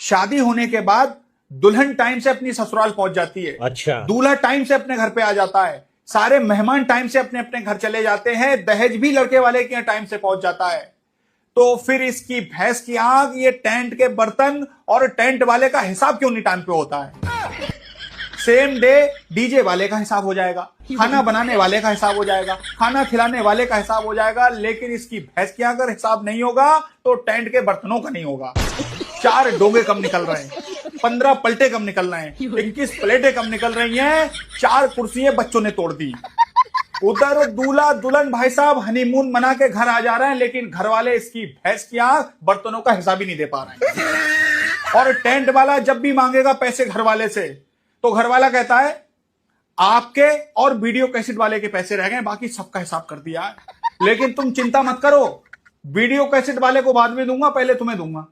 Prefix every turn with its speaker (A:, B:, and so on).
A: शादी होने के बाद दुल्हन टाइम से अपनी ससुराल पहुंच जाती है,
B: अच्छा,
A: दूल्हा टाइम से अपने घर पे आ जाता है, सारे मेहमान टाइम से अपने अपने घर चले जाते हैं, दहेज भी लड़के वाले के टाइम से पहुंच जाता है। तो फिर इसकी भैंस की आंख, ये टेंट के बर्तन और टेंट वाले का हिसाब क्यों नहीं टाइम पे होता है? सेम डे डीजे वाले का हिसाब हो जाएगा, खाना बनाने वाले का हिसाब हो जाएगा, खाना खिलाने वाले का हिसाब हो जाएगा, लेकिन इसकी भैंस की अगर हिसाब नहीं होगा तो टेंट के बर्तनों का नहीं होगा। 4 डोंगे कम निकल रहे हैं, 15 पलटे कम निकल रहे हैं, 21 प्लेटें कम निकल रही हैं, 4 कुर्सियां बच्चों ने तोड़ दी। उधर दूल्हा दुल्हन भाई साहब हनीमून मना के घर आ जा रहे हैं, लेकिन घर वाले इसकी भैंस की आंख बर्तनों का हिसाब ही नहीं दे पा रहे हैं। और टेंट वाला जब भी मांगेगा पैसे घर वाले से, तो घर वाला कहता है आपके और वीडियो कैसेट वाले के पैसे रह गए, बाकी सबका हिसाब कर दिया है। लेकिन तुम चिंता मत करो, वीडियो कैसेट वाले को बाद में दूंगा, पहले तुम्हें दूंगा।